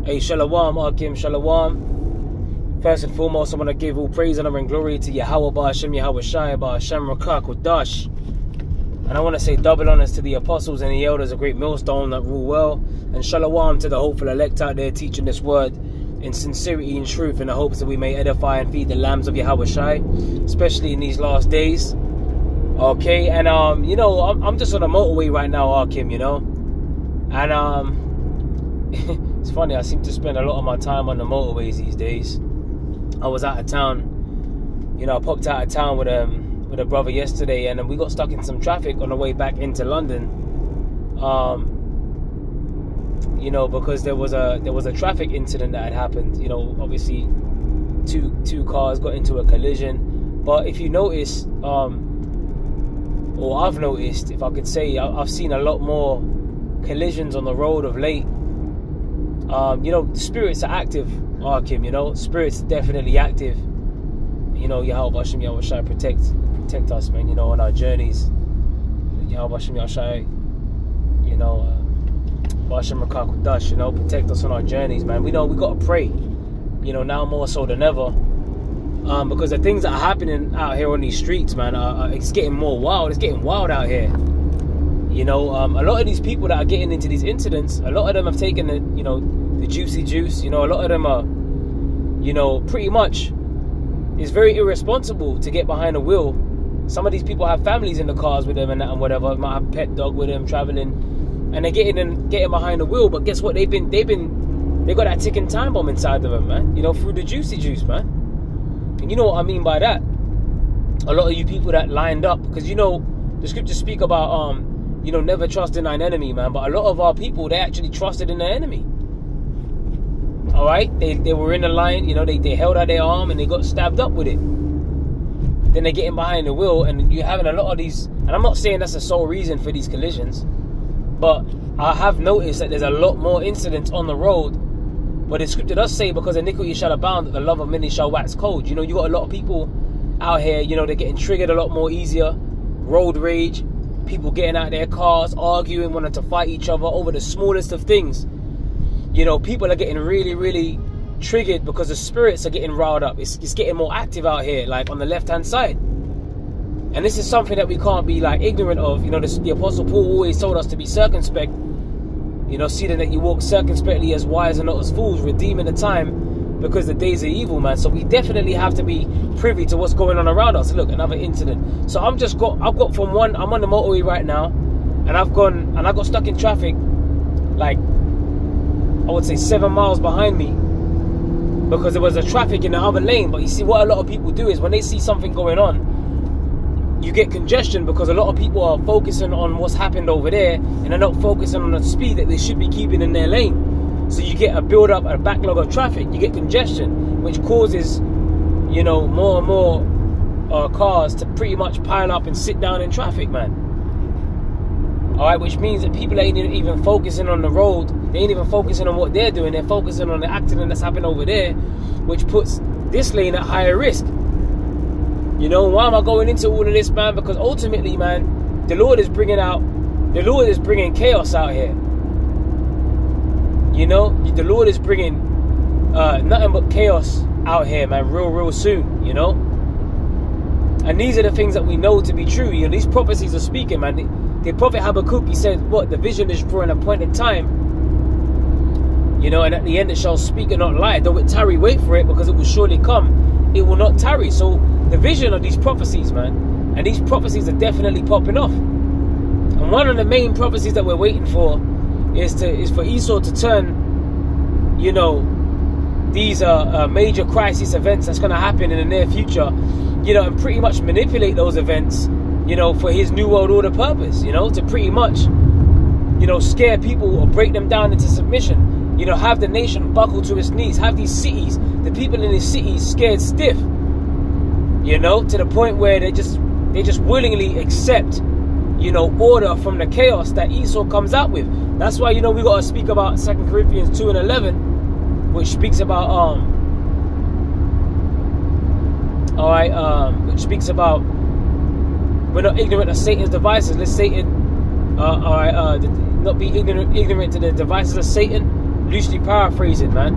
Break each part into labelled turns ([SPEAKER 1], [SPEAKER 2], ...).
[SPEAKER 1] Hey, Shalom, Akim, Shalom. First and foremost, I want to give all praise, honor, and glory to Yahweh Ba'ashem, Yahweh Shai, Ba'ashem Rakak, Kodash. And I want to say double honors to the apostles and the elders, a great millstone that rule well. And Shalom to the hopeful elect out there teaching this word in sincerity and truth, in the hopes that we may edify and feed the lambs of Yahweh Shai, especially in these last days. Okay, and you know, I'm just on the motorway right now, Akim, you know. And it's funny, I seem to spend a lot of my time on the motorways these days. I was out of town, you know, I popped out of town with a brother yesterday, and we got stuck in some traffic on the way back into London. You know, because there was a traffic incident that had happened. You know, obviously two cars got into a collision. But if you notice, or I've noticed, if I could say, I've seen a lot more collisions on the road of late. You know, the spirits are active, Akim, you know, spirits are definitely active. You know, Yahweh Ba'ashem, Yahweh Shai, protect us, man, you know, on our journeys. Yahweh Ba'ashem, Yahweh Shai, you know, Ba'ashem Rakak Kodash, you know, protect us on our journeys, man. We know we got to pray, you know, now more so than ever. Because the things that are happening out here on these streets, man, it's getting more wild. It's getting wild out here. You know, a lot of these people that are getting into these incidents, a lot of them have taken the, you know, the juicy juice. You know, a lot of them are, you know, pretty much, it's very irresponsible to get behind the wheel. Some of these people have families in the cars with them and that and whatever. Might have a pet dog with them traveling, and they're getting behind the wheel. But guess what? They got that ticking time bomb inside of them, man. You know, through the juicy juice, man. And you know what I mean by that? A lot of you people that lined up, because you know the scriptures speak about you know, never trust in thine enemy, man. But a lot of our people, they actually trusted in their enemy. All right, they were in the line, you know, they held out their arm and they got stabbed up with it. Then they're getting behind the wheel, and you're having a lot of these. And I'm not saying that's the sole reason for these collisions, but I have noticed that there's a lot more incidents on the road. But the scripture does say, because iniquity shall abound, that the love of many shall wax cold. You know, you got a lot of people out here, you know, they're getting triggered a lot more easier. Road rage. People getting out of their cars, arguing, wanting to fight each other over the smallest of things. You know, people are getting really, really triggered because the spirits are getting riled up. It's getting more active out here, like on the left-hand side. And this is something that we can't be like ignorant of. You know, the Apostle Paul always told us to be circumspect. You know, seeing that you walk circumspectly as wise and not as fools, redeeming the time, because the days are evil, man. So we definitely have to be privy to what's going on around us. Look, another incident. So I've got from one, I'm on the motorway right now, and I got stuck in traffic, like, I would say 7 miles behind me, because there was a traffic in the other lane. But you see, what a lot of people do is when they see something going on, you get congestion, because a lot of people are focusing on what's happened over there, and they're not focusing on the speed that they should be keeping in their lane. So you get a build-up, a backlog of traffic. You get congestion, which causes, you know, more and more cars to pretty much pile up and sit down in traffic, man. All right, which means that people ain't even focusing on the road. They ain't even focusing on what they're doing. They're focusing on the accident that's happened over there, which puts this lane at higher risk. You know, why am I going into all of this, man? Because ultimately, man, the Lord is bringing chaos out here. You know, the Lord is bringing nothing but chaos out here, man, real soon, you know. And these are the things that we know to be true. You know, these prophecies are speaking, man. The prophet Habakkuk, he said, what? The vision is for an appointed time. You know, and at the end it shall speak and not lie. Though it tarry, wait for it, because it will surely come. It will not tarry. So the vision of these prophecies, man, and these prophecies are definitely popping off. And one of the main prophecies that we're waiting for is for Esau to turn, you know, these major crisis events that's going to happen in the near future, you know, and pretty much manipulate those events, you know, for his New World Order purpose, you know, to pretty much, you know, scare people or break them down into submission, you know, have the nation buckle to its knees, have these cities, the people in these cities scared stiff, you know, to the point where they just willingly accept, you know, order from the chaos that Esau comes out with. That's why, you know, we got to speak about 2 Corinthians 2:11, which speaks about which speaks about we're not ignorant of Satan's devices. Let Satan not be ignorant to the devices of Satan. loosely paraphrasing, man.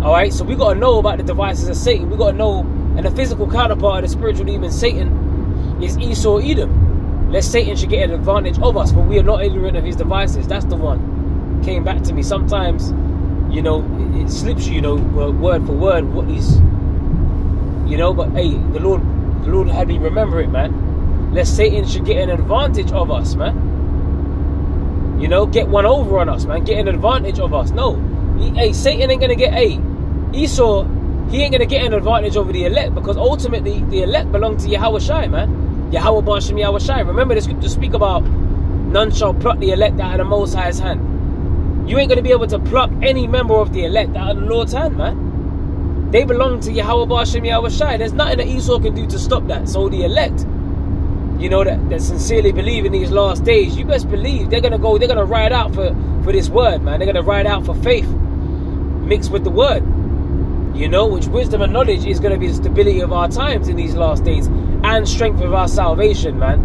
[SPEAKER 1] Alright, so we got to know about the devices of Satan. We got to know, and the physical counterpart of the spiritual demon Satan is Esau, Edom. Lest Satan should get an advantage of us, but we are not ignorant of his devices. That's the one. Came back to me. Sometimes, you know, it slips you, you know, word for word what these, you know, but hey, the Lord had me remember it, man. Lest Satan should get an advantage of us, man. You know, get one over on us, man. Get an advantage of us. No. Hey, Satan ain't going to get, Esau, he ain't going to get an advantage over the elect, because ultimately the elect belong to Yahweh Shai, man. Yahweh Bashem Yahweh Shai. Remember the scripture speak about none shall pluck the elect out of the Most High's hand. You ain't going to be able to pluck any member of the elect out of the Lord's hand, man. They belong to Yahweh Bashem Yahweh Shai. There's nothing that Esau can do to stop that. So the elect, you know, that sincerely believe in these last days, you best believe they're gonna ride out for this word, man. They're gonna ride out for faith mixed with the word, you know, which wisdom and knowledge is gonna be the stability of our times in these last days and strength of our salvation, man.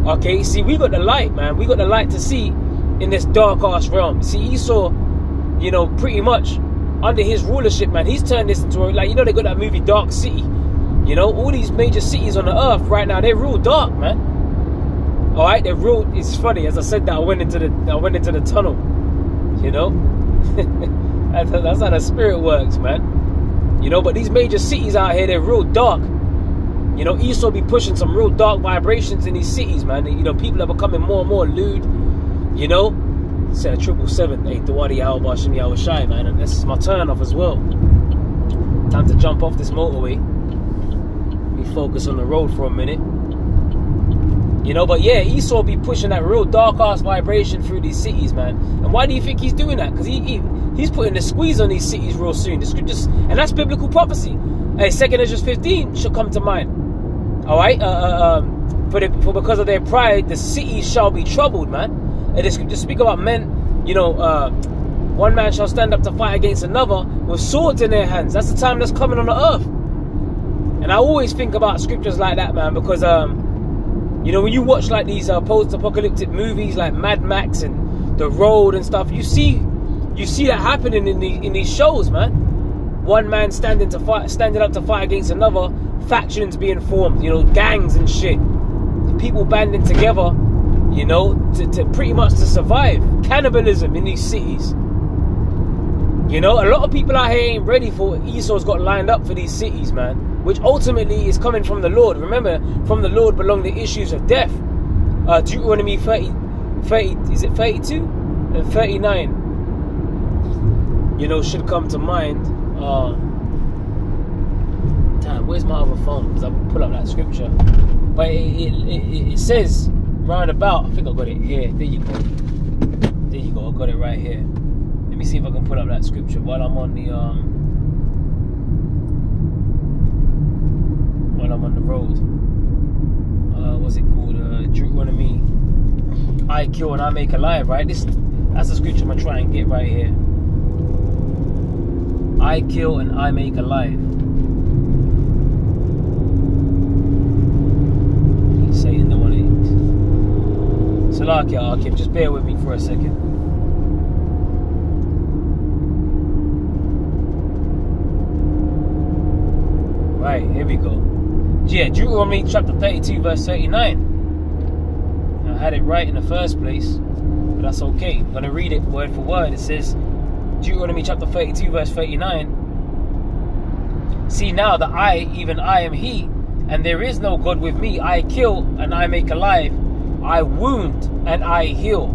[SPEAKER 1] Okay, see, we got the light, man. We got the light to see in this dark ass realm. See, Esau, you know, pretty much under his rulership, man, he's turned this into like, you know, they got that movie Dark City. You know, all these major cities on the earth right now, they're real dark, man. All right, they're real. It's funny, as I said that I went into the tunnel. You know, that's how the spirit works, man. You know, but these major cities out here, they're real dark. You know, Esau be pushing some real dark vibrations in these cities, man. You know, people are becoming more and more lewd. You know, said 777, hey, Dawadi Yahweh Bashem Yahweh Shai, man, and this is my turn off as well. Time to jump off this motorway. Focus on the road for a minute, you know. But yeah, Esau be pushing that real dark ass vibration through these cities, man. And why do you think he's doing that? Because he's putting the squeeze on these cities real soon. The scriptures, and that's biblical prophecy. Hey, 2 Esdras 15 should come to mind. All right, for because of their pride, the cities shall be troubled, man. And the scriptures speak about men, you know, one man shall stand up to fight against another with swords in their hands. That's the time that's coming on the earth. And I always think about scriptures like that, man, because, you know, when you watch like these post-apocalyptic movies like Mad Max and The Road and stuff, you see that happening in these shows, man. One man standing up to fight against another, factions being formed, you know, gangs and shit, people banding together, you know, to pretty much to survive. Cannibalism in these cities. You know, a lot of people out here ain't ready for what Esau's got lined up for these cities, man, which ultimately is coming from the Lord. Remember, from the Lord belong the issues of death. Deuteronomy 30, is it 32 and 39? You know, should come to mind. Damn, where's my other phone? Because I will pull up that scripture. But it says round about. I think I got it here. There you go. There you go. I got it right here. Let me see if I can pull up that scripture while I'm on the road. What's it called? Deuteronomy. I kill and I make alive, right? That's the scripture I'm gonna try and get right here. I kill and I make alive. Satan don't want it. Salakia Akim, just bear with me for a second. Right, here we go. Yeah, Deuteronomy chapter 32 verse 39. I had it right in the first place, but that's okay. I'm going to read it word for word. It says, Deuteronomy chapter 32 verse 39. See now that I, even I am he, and there is no God with me. I kill and I make alive. I wound and I heal.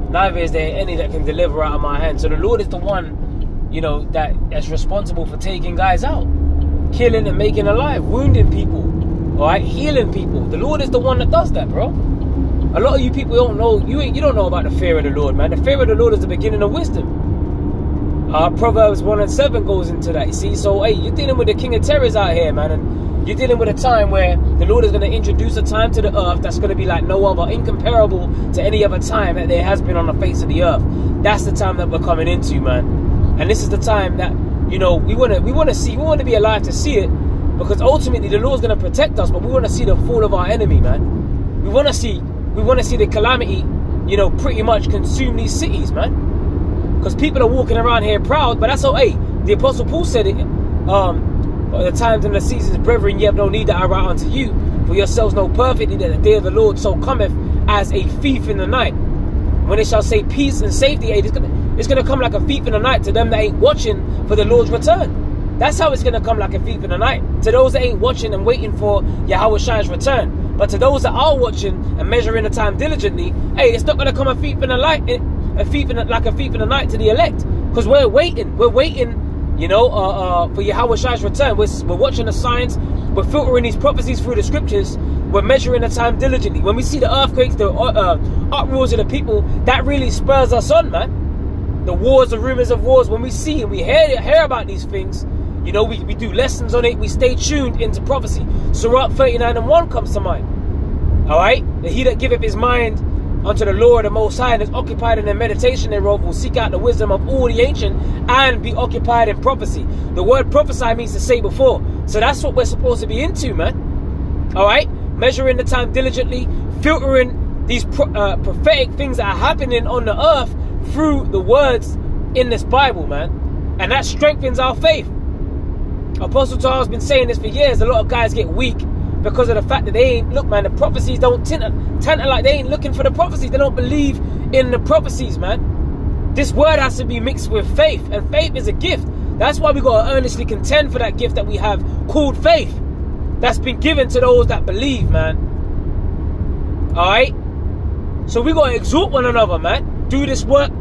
[SPEAKER 1] Neither is there any that can deliver out of my hand. So the Lord is the one, you know, that's responsible for taking guys out. Killing and making alive, wounding people, all right, healing people. The Lord is the one that does that, bro. A lot of you people don't know. You don't know about the fear of the Lord, man. The fear of the Lord is the beginning of wisdom. Proverbs 1 and 7 goes into that. You see, so hey, you're dealing with the king of terrors out here, man, and you're dealing with a time where the Lord is going to introduce a time to the earth that's going to be like no other, incomparable to any other time that there has been on the face of the earth. That's the time that we're coming into, man. And this is the time that, you know, we want to be alive to see it, because ultimately the Lord's going to protect us, but we want to see the fall of our enemy, man. We want to see the calamity, you know, pretty much consume these cities, man. Because people are walking around here proud, but that's okay. The Apostle Paul said it. At the times and the seasons, brethren, ye have no need that I write unto you. For yourselves know perfectly that the day of the Lord so cometh as a thief in the night. When it shall say peace and safety, it's gonna come like a thief in the night to them that ain't watching for the Lord's return. That's how it's gonna come like a thief in the night. To those that ain't watching and waiting for Yahushai's return. But to those that are watching and measuring the time diligently, hey, it's not gonna come a thief in the night, like a thief in the night to the elect. Because we're waiting. We're waiting. You know, for Yahushai's return. We're watching the signs. We're filtering these prophecies through the scriptures. We're measuring the time diligently. When we see the earthquakes, the uproars of the people, that really spurs us on, man. The wars, the rumors of wars. When we see and we hear about these things, you know, we do lessons on it. We stay tuned into prophecy. Sirach 39:1 comes to mind. All right, that he that giveth his mind unto the Lord, the Most High, and is occupied in the meditation thereof, will seek out the wisdom of all the ancient and be occupied in prophecy. The word prophesy means to say before. So that's what we're supposed to be into, man. All right? Measuring the time diligently, filtering these prophetic things that are happening on the earth through the words in this Bible, man. And that strengthens our faith. Apostle Charles has been saying this for years. A lot of guys get weak because of the fact that they ain't, look, man, the prophecies don't like they ain't looking for the prophecies. They don't believe in the prophecies, man. This word has to be mixed with faith, and faith is a gift. That's why we got to earnestly contend for that gift that we have called faith. That's been given to those that believe, man. All right? So we got to exhort one another, man. Do this work.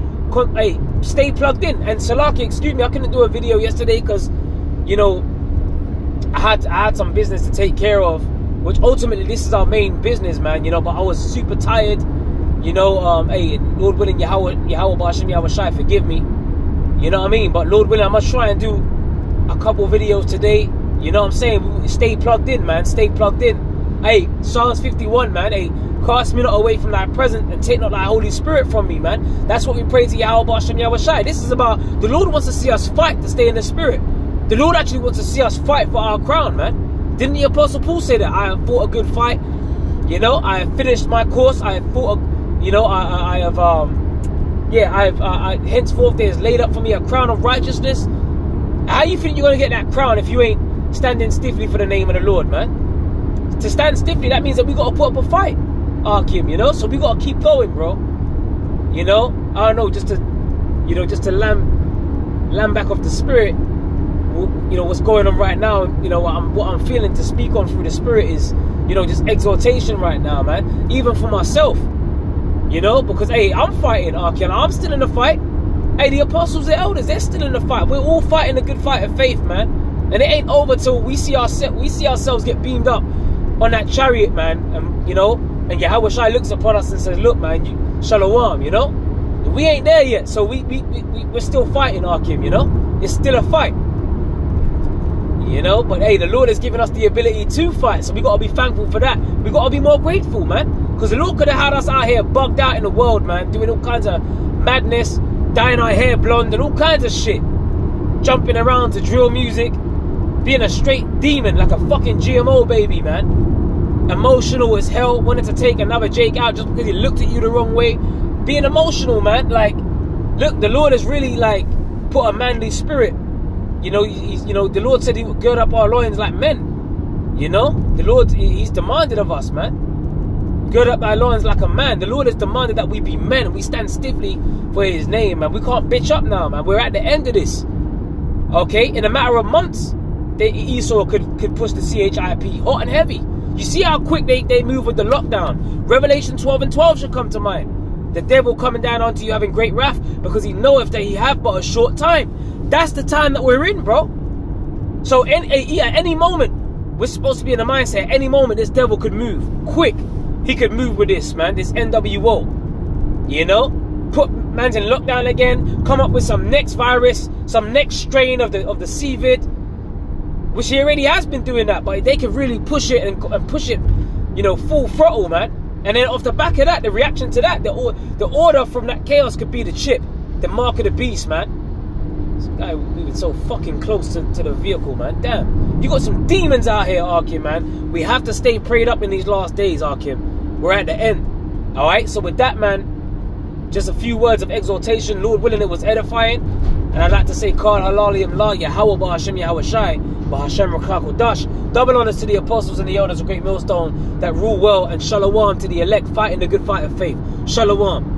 [SPEAKER 1] Hey, stay plugged in. And Salaki, excuse me, I couldn't do a video yesterday because, you know, I had some business to take care of, which ultimately this is our main business, man, you know, but I was super tired, you know. Hey, Lord willing, Yahweh Bashim, Yahweh Shai, forgive me, you know what I mean, but Lord willing, I must try and do a couple videos today, you know what I'm saying. Stay plugged in, man, stay plugged in. Hey, Psalms 51, man, hey, cast me not away from thy presence and take not thy Holy Spirit from me, man. That's what we pray to Yahweh Bashim, Yahweh Shai. This is about, the Lord wants to see us fight to stay in the Spirit. The Lord actually wants to see us fight for our crown, man. Didn't the Apostle Paul say that? I have fought a good fight. You know, I have finished my course. I have fought, you know, I have, henceforth there is laid up for me a crown of righteousness. How you think you're going to get that crown if you ain't standing stiffly for the name of the Lord, man? To stand stiffly, that means that we got to put up a fight, Arkim, you know? So we got to keep going, bro. You know? I don't know, just to lamb back off the spirit. You know, what's going on right now, you know, what I'm feeling to speak on through the Spirit is, you know, just exhortation right now, man. Even for myself, you know, because, hey, I'm fighting, Arkin. I'm still in the fight. Hey, the apostles, the elders, they're still in the fight. We're all fighting a good fight of faith, man. And it ain't over till we see ourselves get beamed up on that chariot, man. And, you know, and Yahweh Shai looks upon us and says, look, man, you shalom, you know. We ain't there yet, so we're still fighting, Arkim, you know. It's still a fight. You know, but hey, the Lord has given us the ability to fight, so we got to be thankful for that. We got to be more grateful, man, because the Lord could have had us out here bugged out in the world, man, doing all kinds of madness, dyeing our hair blonde and all kinds of shit, jumping around to drill music, being a straight demon like a fucking GMO baby, man. Emotional as hell, wanted to take another Jake out just because he looked at you the wrong way. Being emotional, man. Like, look, the Lord has really, like, put a manly spirit. You know, you know, the Lord said he would gird up our loins like men. You know, the Lord, he's demanded of us, man. Gird up thy loins like a man. The Lord has demanded that we be men and we stand stiffly for his name, man. We can't bitch up now, man. We're at the end of this. Okay? In a matter of months, Esau could push the CHIP hot and heavy. You see how quick they move with the lockdown. Revelation 12:12 should come to mind. The devil coming down onto you having great wrath because he knoweth that he have but a short time. That's the time that we're in, bro. So at any moment, we're supposed to be in the mindset, any moment this devil could move. Quick. He could move with this, man. This NWO. You know? Put man's in lockdown again. Come up with some next virus. Some next strain of the CVID. Which he already has been doing that. But they can really push it and push it, you know, full throttle, man. And then off the back of that, the reaction to that, the order from that chaos could be the chip. The mark of the beast, man. This guy moving so fucking close to the vehicle, man. Damn. You got some demons out here, Arkim, man. We have to stay prayed up in these last days, Arkim. We're at the end. Alright? So with that, man, just a few words of exhortation. Lord willing, it was edifying. And I'd like to say, Qal Halaliyam La Yahweh Ba'Hashem Yahweh Shai Ba'Hashem Rakak Dash. Double honors to the apostles and the elders of Great Millstone that rule well, and shalom to the elect fighting the good fight of faith. Shalom.